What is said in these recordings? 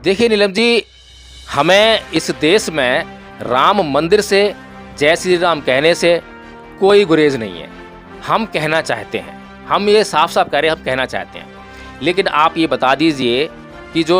देखिए नीलम जी, हमें इस देश में राम मंदिर से जय श्री राम कहने से कोई गुरेज नहीं है। हम कहना चाहते हैं, हम ये साफ साफ कह रहे हैं, हम कहना चाहते हैं। लेकिन आप ये बता दीजिए कि जो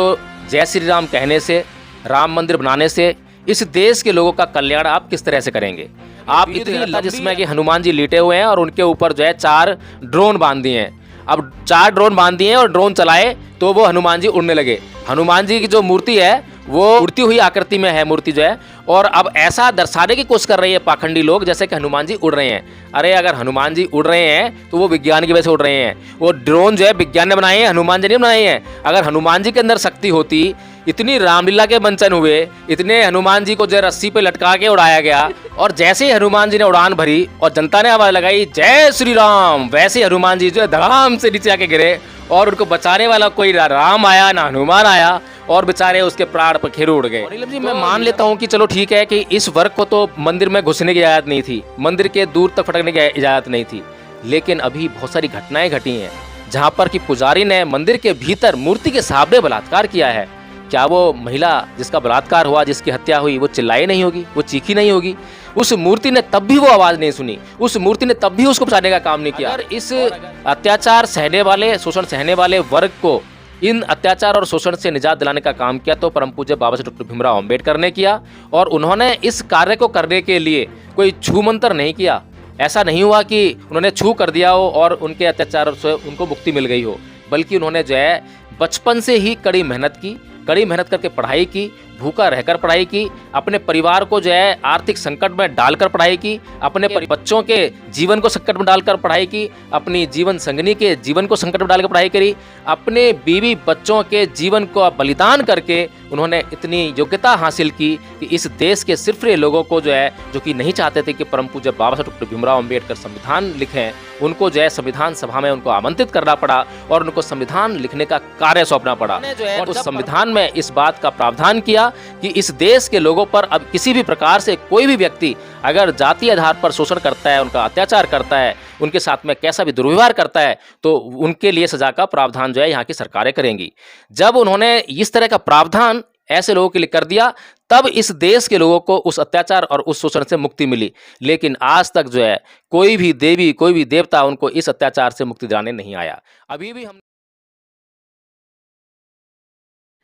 जय श्री राम कहने से, राम मंदिर बनाने से इस देश के लोगों का कल्याण आप किस तरह से करेंगे? आप इतनी लता जिसमें कि हनुमान जी लेटे हुए हैं और उनके ऊपर जो है 4 ड्रोन बांध दिए हैं। अब 4 ड्रोन बांध दिए हैं और ड्रोन चलाए तो वो हनुमान जी उड़ने लगे। हनुमान जी की जो मूर्ति है वो उड़ती हुई आकृति में है मूर्ति जो है, और अब ऐसा दर्शाने की कोशिश कर रही है पाखंडी लोग जैसे कि हनुमान जी उड़ रहे हैं। अरे अगर हनुमान जी उड़ रहे हैं तो वो विज्ञान की वजह से उड़ रहे हैं। वो ड्रोन जो है विज्ञान ने बनाए हैं, हनुमान जी ने बनाए हैं। अगर हनुमान जी के अंदर शक्ति होती, इतनी रामलीला के मंचन हुए, इतने हनुमान जी को जो रस्सी पे लटका के उड़ाया गया, और जैसे ही हनुमान जी ने उड़ान भरी और जनता ने आवाज लगाई जय श्री राम, वैसे ही हनुमान जी जो है धड़ाम से नीचे आके गिरे और उनको बचाने वाला कोई ना राम आया ना हनुमान आया, और बेचारे उसके प्राण पखेरु उड़ गए। नीलम जी, मैं मान लेता हूँ कि चलो ठीक है कि इस वर्ग को तो मंदिर में घुसने की इजाजत नहीं थी, मंदिर के दूर तक फटकने की इजाजत नहीं थी, लेकिन अभी बहुत सारी घटनाएं घटी हैं जहां पर कि पुजारी ने मंदिर के भीतर मूर्ति के सामने बलात्कार किया है। क्या वो महिला जिसका बलात्कार हुआ, जिसकी हत्या हुई, वो चिल्लाई नहीं होगी, वो चीखी नहीं होगी? उस मूर्ति ने तब भी वो आवाज नहीं सुनी, उस मूर्ति ने तब भी उसको बचाने का काम नहीं किया। अगर इस अत्याचार सहने वाले, शोषण सहने वाले वर्ग को इन अत्याचार और शोषण से निजात दिलाने का काम किया तो परम पूज्य बाबा साहब डॉक्टर भीमराव अम्बेडकर ने किया, और उन्होंने इस कार्य को करने के लिए कोई छू मंत्र नहीं किया। ऐसा नहीं हुआ कि उन्होंने छू कर दिया हो और उनके अत्याचार से उनको मुक्ति मिल गई हो, बल्कि उन्होंने जो है बचपन से ही कड़ी मेहनत की, कड़ी मेहनत करके पढ़ाई की, भूखा रहकर पढ़ाई की, अपने परिवार को जो है आर्थिक संकट में डालकर पढ़ाई की, अपने बच्चों के जीवन को संकट में डालकर पढ़ाई की, अपनी जीवन संगिनी के जीवन को संकट में डालकर पढ़ाई करी, अपने बीवी बच्चों के जीवन को बलिदान करके उन्होंने इतनी योग्यता हासिल की कि इस देश के सिर्फरे लोगों को जो है, जो कि नहीं चाहते थे कि परम पूज्य बाबा साहब डॉक्टर भीमराव अम्बेडकर संविधान लिखें, उनको जो है संविधान सभा में उनको आमंत्रित करना पड़ा और उनको संविधान लिखने का कार्य सौंपना पड़ा। और उस संविधान में इस बात का प्रावधान किया कि इस देश के लोगों पर अब किसी भी प्रकार से कोई भी व्यक्ति अगर जाति आधार पर शोषण करता है, उनका अत्याचार करता है, उनके साथ में कैसा भी दुर्व्यवहार करता है, तो उनके लिए सजा का प्रावधान जो है यहाँ की सरकारें करेंगी। जब उन्होंने इस तरह का प्रावधान ऐसे लोगों के लिए कर दिया, तब इस देश के लोगों को उस अत्याचार और उस शोषण से मुक्ति मिली। लेकिन आज तक जो है कोई भी देवी, कोई भी देवता उनको इस अत्याचार से मुक्ति दिलाने नहीं आया। अभी भी हम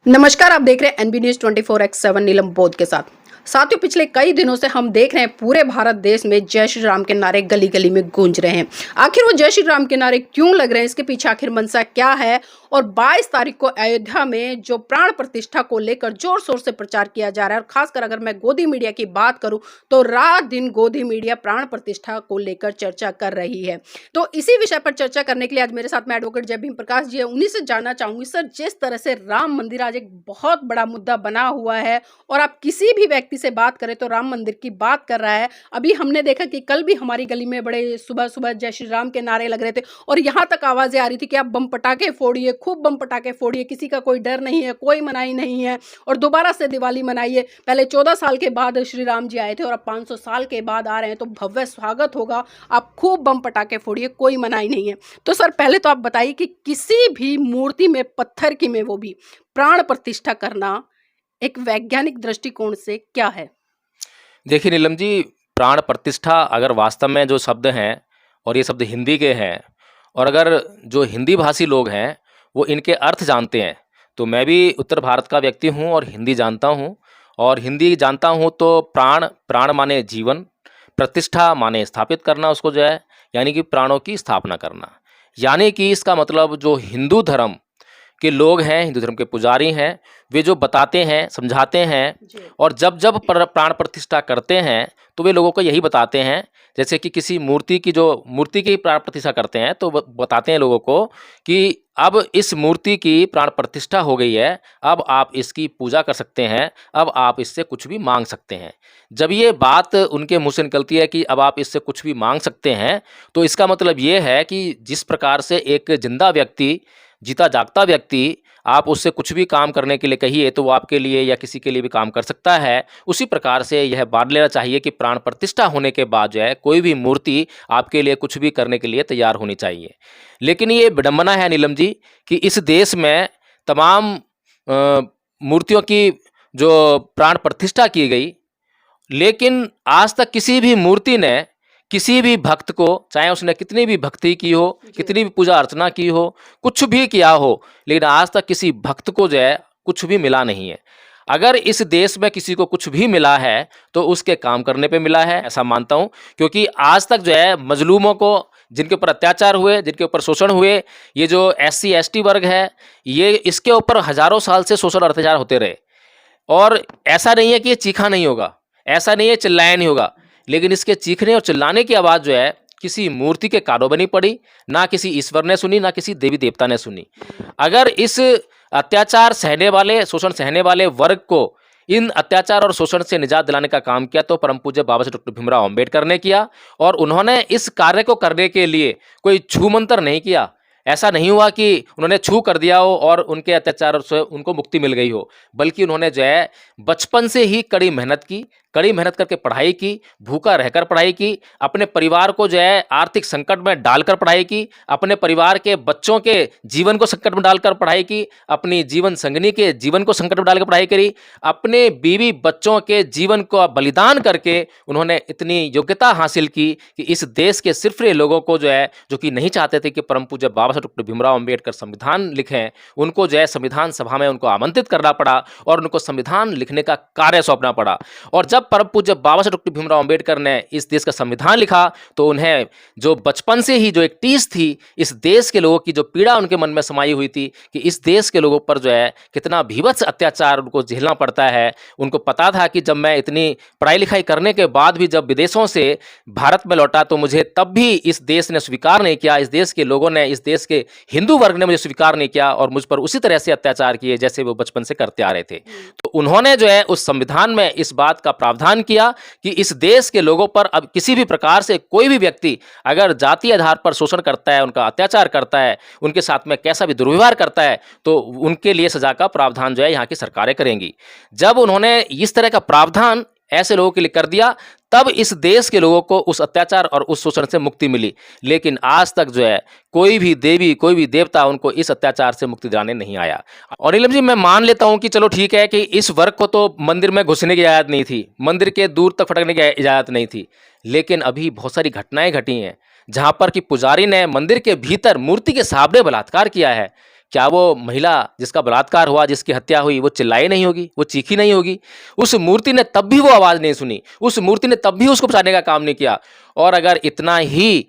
नमस्कार, आप देख रहे हैं एनबी न्यूज 24x7 नीलम बोध के साथ। साथियों, पिछले कई दिनों से हम देख रहे हैं पूरे भारत देश में जय श्री राम के नारे गली गली में गूंज रहे हैं। आखिर वो जय श्री राम के नारे क्यों लग रहे हैं, इसके पीछे आखिर मंशा क्या है? और 22 तारीख को अयोध्या में जो प्राण प्रतिष्ठा को लेकर जोर शोर से प्रचार किया जा रहा है, और खासकर अगर मैं गोदी मीडिया की बात करूं तो रात दिन गोदी मीडिया प्राण प्रतिष्ठा को लेकर चर्चा कर रही है। तो इसी विषय पर चर्चा करने के लिए आज मेरे साथ में एडवोकेट जय भीम प्रकाश जी है। उन्हीं से जानना चाहूंगी, सर, जिस तरह से राम मंदिर आज एक बहुत बड़ा मुद्दा बना हुआ है और आप किसी भी व्यक्ति से बात करें तो राम मंदिर की बात कर रहा है। अभी हमने देखा कि कल भी हमारी गली में बड़े सुबह सुबह जय श्री राम के नारे लग रहे थे और यहाँ तक आवाजें आ रही थी कि आप बम पटाखे फोड़िए, खूब बम पटाखे फोड़िए, किसी का कोई डर नहीं है, कोई मनाही नहीं है, और दोबारा से दिवाली मनाइए। पहले 14 साल के बाद श्री राम जी आए थे और अब 500 साल के बाद आ रहे हैं, तो भव्य स्वागत होगा, आप खूब बम पटाखे फोड़िए, कोई मनाही नहीं है। तो सर, पहले तो आप बताइए कि किसी भी मूर्ति में, पत्थर की में वो भी, प्राण प्रतिष्ठा करना एक वैज्ञानिक दृष्टिकोण से क्या है? देखिए नीलम जी, प्राण प्रतिष्ठा अगर वास्तव में जो शब्द हैं, और ये शब्द हिंदी के हैं, और अगर जो हिंदी भाषी लोग हैं वो इनके अर्थ जानते हैं, तो मैं भी उत्तर भारत का व्यक्ति हूँ और हिंदी जानता हूँ, और हिंदी जानता हूँ तो प्राण, प्राण माने जीवन, प्रतिष्ठा माने स्थापित करना उसको जो है, यानी कि प्राणों की स्थापना करना। यानी कि इसका मतलब जो हिंदू धर्म के लोग हैं, हिंदू धर्म के पुजारी हैं, वे जो बताते हैं, समझाते हैं, और जब जब प्राण प्रतिष्ठा करते हैं तो वे लोगों को यही बताते हैं, जैसे कि किसी मूर्ति की प्राण प्रतिष्ठा करते हैं तो बताते हैं लोगों को कि अब इस मूर्ति की प्राण प्रतिष्ठा हो गई है, अब आप इसकी पूजा कर सकते हैं, अब आप इससे कुछ भी मांग सकते हैं। जब ये बात उनके मुंह से निकलती है कि अब आप इससे कुछ भी मांग सकते हैं, तो इसका मतलब ये है कि जिस प्रकार से एक जिंदा व्यक्ति, जीता जागता व्यक्ति, आप उससे कुछ भी काम करने के लिए कहिए तो वो आपके लिए या किसी के लिए भी काम कर सकता है। उसी प्रकार से यह मान लेना चाहिए कि प्राण प्रतिष्ठा होने के बाद जो है कोई भी मूर्ति आपके लिए कुछ भी करने के लिए तैयार होनी चाहिए। लेकिन ये विडंबना है नीलम जी कि इस देश में तमाम मूर्तियों की जो प्राण प्रतिष्ठा की गई, लेकिन आज तक किसी भी मूर्ति ने किसी भी भक्त को, चाहे उसने कितनी भी भक्ति की हो, कितनी भी पूजा अर्चना की हो, कुछ भी किया हो, लेकिन आज तक किसी भक्त को जो है कुछ भी मिला नहीं है। अगर इस देश में किसी को कुछ भी मिला है तो उसके काम करने पे मिला है, ऐसा मानता हूँ। क्योंकि आज तक जो है मजलूमों को, जिनके ऊपर अत्याचार हुए, जिनके ऊपर शोषण हुए, ये जो SC ST वर्ग है, ये इसके ऊपर हजारों साल से शोषण और अत्याचार होते रहे। और ऐसा नहीं है कि ये चीखा नहीं होगा, ऐसा नहीं है चिल्लाया नहीं होगा, लेकिन इसके चीखने और चिल्लाने की आवाज़ जो है किसी मूर्ति के कानों में नहीं पड़ी, ना किसी ईश्वर ने सुनी, ना किसी देवी देवता ने सुनी। अगर इस अत्याचार सहने वाले, शोषण सहने वाले वर्ग को इन अत्याचार और शोषण से निजात दिलाने का काम किया तो परम पूज्य बाबा साहब डॉक्टर भीमराव अम्बेडकर ने किया। और उन्होंने इस कार्य को करने के लिए कोई छू मंतर नहीं किया। ऐसा नहीं हुआ कि उन्होंने छू कर दिया हो और उनके अत्याचार से उनको मुक्ति मिल गई हो, बल्कि उन्होंने जो है बचपन से ही कड़ी मेहनत की, कड़ी मेहनत करके पढ़ाई की, भूखा रहकर पढ़ाई की, अपने परिवार को जो है आर्थिक संकट में डालकर पढ़ाई की, अपने परिवार के बच्चों के जीवन को संकट में डालकर पढ़ाई की, अपनी जीवन संगिनी के जीवन को संकट में डालकर पढ़ाई करी, अपने बीवी बच्चों के जीवन को बलिदान करके उन्होंने इतनी योग्यता हासिल की कि इस देश के सिर्फ लोगों को जो है, जो कि नहीं चाहते थे कि परम पूज्य बाबा साहब डॉक्टर भीमराव अम्बेडकर संविधान लिखें, उनको जो है संविधान सभा में उनको आमंत्रित करना पड़ा और उनको संविधान लिखने का कार्य सौंपना पड़ा। और जब परम पूज्य बाबा साहब डॉक्टर भीमराव अम्बेडकर ने इस देश का संविधान लिखा तो उन्हें जो बचपन से ही जो एक टीस थी इस देश के लोगों की, जो पीड़ा उनके मन में समाई हुई थी कि इस देश के लोगों पर जो है कितना भीभत्स अत्याचार उनको झेलना पड़ता है, उनको पता था कि जब मैं इतनी पढ़ाई लिखाई करने के बाद भी जब विदेशों से भारत में लौटा तो मुझे तब भी इस देश ने स्वीकार नहीं किया, इस देश के लोगों ने, इस देश के हिंदू वर्ग ने मुझे स्वीकार नहीं किया और मुझ पर उसी तरह से अत्याचार किए जैसे वो बचपन से करते आ रहे थे। तो उन्होंने जो है उस संविधान में इस बात का प्रावधान किया कि इस देश के लोगों पर अब किसी भी प्रकार से कोई भी व्यक्ति अगर जातीय आधार पर शोषण करता है, उनका अत्याचार करता है, उनके साथ में कैसा भी दुर्व्यवहार करता है तो उनके लिए सजा का प्रावधान जो है यहाँ की सरकारें करेंगी। जब उन्होंने इस तरह का प्रावधान ऐसे लोगों के लिए कर दिया तब इस देश के लोगों को उस अत्याचार और उस शोषण से मुक्ति मिली। लेकिन आज तक जो है कोई भी देवी, कोई भी देवता उनको इस अत्याचार से मुक्ति दिलाने नहीं आया। और नीलम जी, मैं मान लेता हूं कि चलो ठीक है कि इस वर्ग को तो मंदिर में घुसने की इजाज़त नहीं थी, मंदिर के दूर तक फटकने की इजाज़त नहीं थी, लेकिन अभी बहुत सारी घटनाएं घटी हैं जहां पर कि पुजारी ने मंदिर के भीतर मूर्ति के सामने बलात्कार किया है। क्या वो महिला जिसका बलात्कार हुआ, जिसकी हत्या हुई, वो चिल्लाई नहीं होगी, वो चीखी नहीं होगी? उस मूर्ति ने तब भी वो आवाज़ नहीं सुनी, उस मूर्ति ने तब भी उसको बचाने का काम नहीं किया। और अगर इतना ही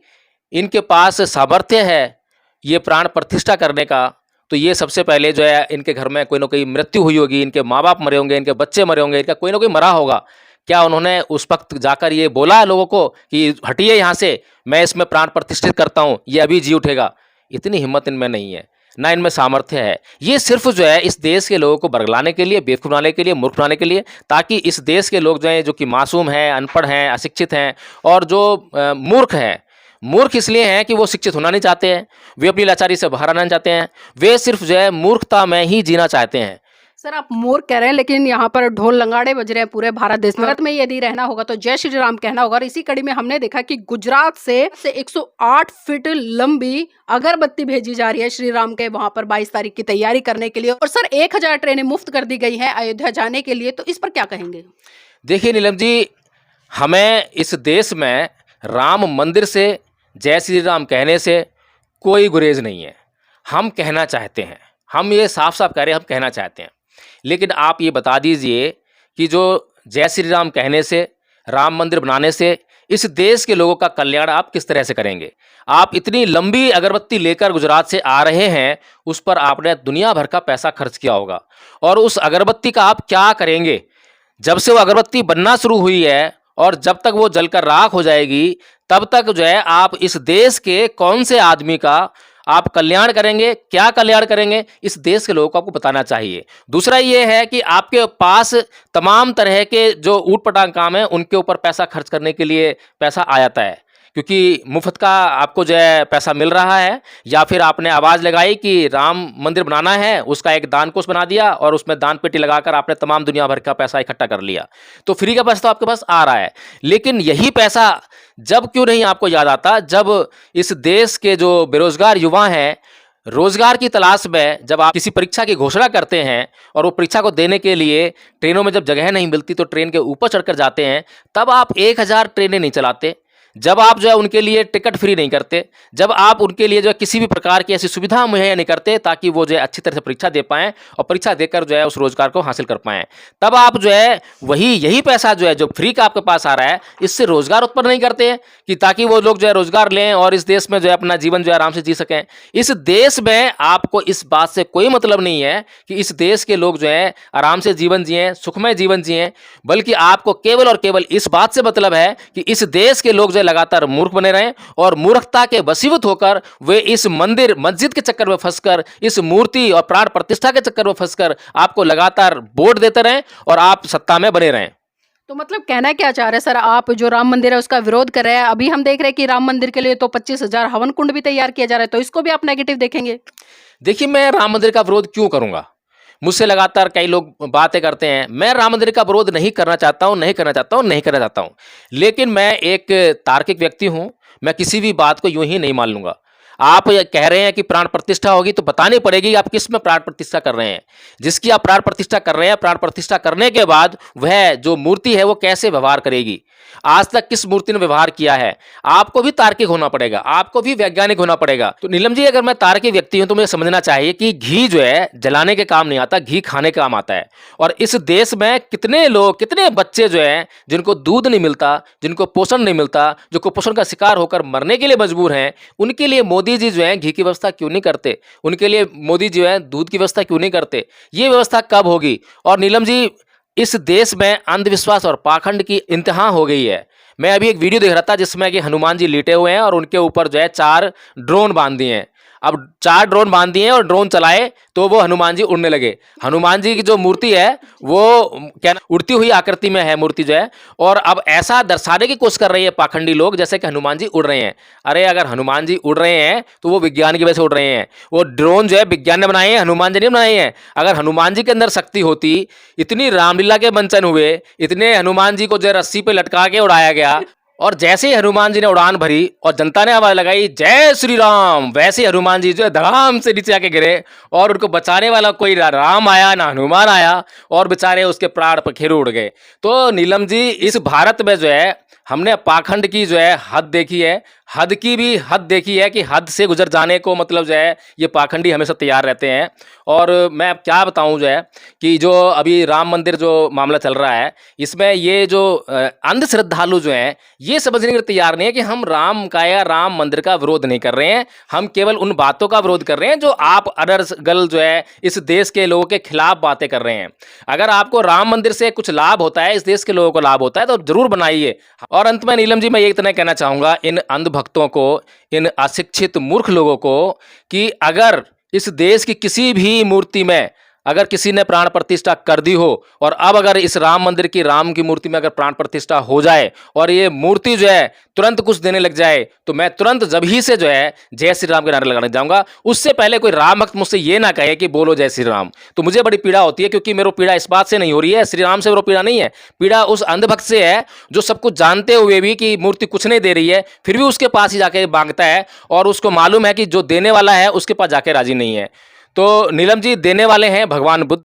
इनके पास सामर्थ्य है ये प्राण प्रतिष्ठा करने का, तो ये सबसे पहले जो है इनके घर में कोई ना कोई मृत्यु हुई होगी, इनके माँ बाप मरे होंगे, इनके बच्चे मरे होंगे, इनका कोई ना कोई मरा होगा। क्या उन्होंने उस वक्त जाकर ये बोला लोगों को कि हटिए यहाँ से, मैं इसमें प्राण प्रतिष्ठित करता हूँ, ये अभी जी उठेगा? इतनी हिम्मत इनमें नहीं है, ना इनमें सामर्थ्य है। ये सिर्फ जो है इस देश के लोगों को बरगलाने के लिए, बेवकूफ़ बनाने के लिए, मूर्ख बनाने के लिए, ताकि इस देश के लोग जो हैं, जो कि मासूम हैं, अनपढ़ हैं, अशिक्षित हैं और जो मूर्ख हैं, मूर्ख इसलिए हैं कि वो शिक्षित होना नहीं चाहते हैं, वे अपनी लाचारी से बाहर आना चाहते हैं, वे सिर्फ जो है मूर्खता में ही जीना चाहते हैं। सर, आप मूर्ख कह रहे हैं, लेकिन यहाँ पर ढोल लंगाड़े बज रहे हैं पूरे भारत देश में। भारत में यदि रहना होगा तो जय श्री राम कहना होगा। और इसी कड़ी में हमने देखा कि गुजरात से 108 फीट लंबी अगरबत्ती भेजी जा रही है श्री राम के वहां पर 22 तारीख की तैयारी करने के लिए। और सर, 1000 ट्रेनें मुफ्त कर दी गई हैं अयोध्या जाने के लिए, तो इस पर क्या कहेंगे? देखिए नीलम जी, हमें इस देश में राम मंदिर से, जय श्री राम कहने से कोई गुरेज नहीं है। हम कहना चाहते हैं, हम ये साफ साफ कह रहे हैं, हम कहना चाहते हैं। लेकिन आप ये बता दीजिए कि जो जय श्री राम कहने से, राम मंदिर बनाने से इस देश के लोगों का कल्याण आप किस तरह से करेंगे? आप इतनी लंबी अगरबत्ती लेकर गुजरात से आ रहे हैं, उस पर आपने दुनिया भर का पैसा खर्च किया होगा, और उस अगरबत्ती का आप क्या करेंगे? जब से वो अगरबत्ती बनना शुरू हुई है और जब तक वो जलकर राख हो जाएगी, तब तक जो है आप इस देश के कौन से आदमी का आप कल्याण करेंगे? क्या कल्याण करेंगे? इस देश के लोगों को आपको बताना चाहिए। दूसरा ये है कि आपके पास तमाम तरह के जो ऊट पटांग काम है उनके ऊपर पैसा खर्च करने के लिए पैसा आ जाता है, क्योंकि मुफ्त का आपको जो है पैसा मिल रहा है, या फिर आपने आवाज़ लगाई कि राम मंदिर बनाना है, उसका एक दान कोष बना दिया और उसमें दान पेटी लगाकर आपने तमाम दुनिया भर का पैसा इकट्ठा कर लिया, तो फ्री का पैसा तो आपके पास आ रहा है। लेकिन यही पैसा जब क्यों नहीं आपको याद आता, जब इस देश के जो बेरोजगार युवा हैं, रोजगार की तलाश में जब आप किसी परीक्षा की घोषणा करते हैं और वो परीक्षा को देने के लिए ट्रेनों में जब जगह नहीं मिलती तो ट्रेन के ऊपर चढ़कर जाते हैं, तब आप 1000 ट्रेनें नहीं चलाते, जब आप जो है उनके लिए टिकट फ्री नहीं करते, जब आप उनके लिए जो है किसी भी प्रकार की ऐसी सुविधा मुहैया नहीं करते ताकि वो जो है अच्छी तरह से परीक्षा दे पाएँ और परीक्षा देकर जो है उस रोजगार को हासिल कर पाएँ, तब आप जो है यही पैसा जो है जो फ्री का आपके पास आ रहा है, इससे रोजगार उत्पन्न नहीं करते हैं कि ताकि वो लोग जो है रोजगार लें और इस देश में जो है अपना जीवन जो है आराम से जी सकें। इस देश में आपको इस बात से कोई मतलब नहीं है कि इस देश के लोग जो है आराम से जीवन जिएं, सुखमय जीवन जिएं, बल्कि आपको केवल और केवल इस बात से मतलब है कि इस देश के लोग जो है लगातार मूर्ख बने रहें और मूर्खता के वशीभूत होकर वे इस मंदिर मस्जिद के चक्कर में फंसकर, इस मूर्ति और प्राण प्रतिष्ठा के चक्कर में फंसकर आपको लगातार वोट देते रहें और आप सत्ता में बने रहें। तो मतलब कहना क्या चाह रहे हैं सर, आप जो राम मंदिर है उसका विरोध कर रहे हैं। अभी हम देख रहे हैं कि राम मंदिर के लिए तो 25,000 हवन कुंड भी तैयार किया जा रहा है, तो इसको भी आप नेगेटिव देखेंगे? देखिए, मैं राम मंदिर का विरोध क्यों करूंगा? मुझसे लगातार कई लोग बातें करते हैं। मैं राम मंदिर का विरोध नहीं करना चाहता हूं, नहीं करना चाहता हूं, नहीं करना चाहता हूं। लेकिन मैं एक तार्किक व्यक्ति हूं, मैं किसी भी बात को यूं ही नहीं मान लूंगा। आप ये कह रहे हैं कि प्राण प्रतिष्ठा होगी तो बतानी पड़ेगी आप किस में प्राण प्रतिष्ठा कर रहे हैं। जिसकी आप प्राण प्रतिष्ठा कर रहे हैं, प्राण प्रतिष्ठा करने के बाद वह जो मूर्ति है वो कैसे व्यवहार करेगी, आज तक किस मूर्ति ने व्यवहार किया है, आपको भी तार्किक होना पड़ेगा, आपको भी वैज्ञानिक होना पड़ेगा। तो नीलम जी, अगर मैं तार्किक व्यक्ति हूं तो मुझे समझना चाहिए कि घी जो है जलाने के काम नहीं आता, घी खाने के काम आता है। और इस देश में कितने लोग, कितने बच्चे जो हैं जिनको दूध नहीं मिलता, जिनको पोषण नहीं मिलता, जो कुपोषण का शिकार होकर मरने के लिए मजबूर हैं, उनके लिए मोदी जी जो है घी की व्यवस्था क्यों नहीं करते? उनके लिए मोदी जो है दूध की व्यवस्था क्यों नहीं करते? ये व्यवस्था कब होगी? और नीलम जी, इस देश में अंधविश्वास और पाखंड की इंतहा हो गई है। मैं अभी एक वीडियो देख रहा था जिसमें कि हनुमान जी लेटे हुए हैं और उनके ऊपर जो है 4 ड्रोन बांध दिए हैं। अब 4 ड्रोन बांध दिए हैं और ड्रोन चलाए तो वो हनुमान जी उड़ने लगे। हनुमान जी की जो मूर्ति है वो क्या उड़ती हुई आकृति में है मूर्ति जो है, और अब ऐसा दर्शाने की कोशिश कर रही है पाखंडी लोग जैसे कि हनुमान जी उड़ रहे हैं। अरे अगर हनुमान जी उड़ रहे हैं तो वो विज्ञान की वजह से उड़ रहे हैं। वो ड्रोन जो है विज्ञान ने बनाए हैं, हनुमान जी ने बनाए हैं। अगर हनुमान जी के अंदर शक्ति होती, इतनी रामलीला के मंचन हुए, इतने हनुमान जी को जो है रस्सी पे लटका के उड़ाया गया, और जैसे ही हनुमान जी ने उड़ान भरी और जनता ने आवाज लगाई जय श्री राम, वैसे ही हनुमान जी जो है धड़ाम से नीचे आके गिरे और उनको बचाने वाला कोई ना राम आया ना हनुमान आया और बेचारे उसके प्राण पखेरु उड़ गए। तो नीलम जी, इस भारत में जो है हमने पाखंड की जो है हद देखी है, हद की भी हद देखी है कि हद से गुजर जाने को मतलब जो है ये पाखंडी हमेशा तैयार रहते हैं। और मैं अब क्या बताऊं जो है कि जो अभी राम मंदिर जो मामला चल रहा है, इसमें ये जो अंध श्रद्धालु जो हैं ये समझने के लिए तैयार नहीं है कि हम राम का या राम मंदिर का विरोध नहीं कर रहे हैं, हम केवल उन बातों का विरोध कर रहे हैं जो आप अडरगल जो है इस देश के लोगों के खिलाफ बातें कर रहे हैं। अगर आपको राम मंदिर से कुछ लाभ होता है, इस देश के लोगों को लाभ होता है तो जरूर बनाइए। और अंत में नीलम जी, मैं ये इतना कहना चाहूंगा इन अंध भक्तों को, इन अशिक्षित मूर्ख लोगों को, कि अगर इस देश की किसी भी मूर्ति में अगर किसी ने प्राण प्रतिष्ठा कर दी हो और अब अगर इस राम मंदिर की, राम की मूर्ति में अगर प्राण प्रतिष्ठा हो जाए और ये मूर्ति जो है तुरंत कुछ देने लग जाए, तो मैं तुरंत जब ही से जो है जय श्री राम के नारे लगाने जाऊंगा। उससे पहले कोई राम भक्त मुझसे ये ना कहे कि बोलो जय श्री राम, तो मुझे बड़ी पीड़ा होती है, क्योंकि मेरे पीड़ा इस बात से नहीं हो रही है, श्री राम से मेरे पीड़ा नहीं है, पीड़ा उस अंधभक्त से है जो सब कुछ जानते हुए भी कि मूर्ति कुछ नहीं दे रही है, फिर भी उसके पास ही जाके मांगता है और उसको मालूम है कि जो देने वाला है उसके पास जाके राजी नहीं है। तो नीलम जी, देने वाले हैं भगवान बुद्ध।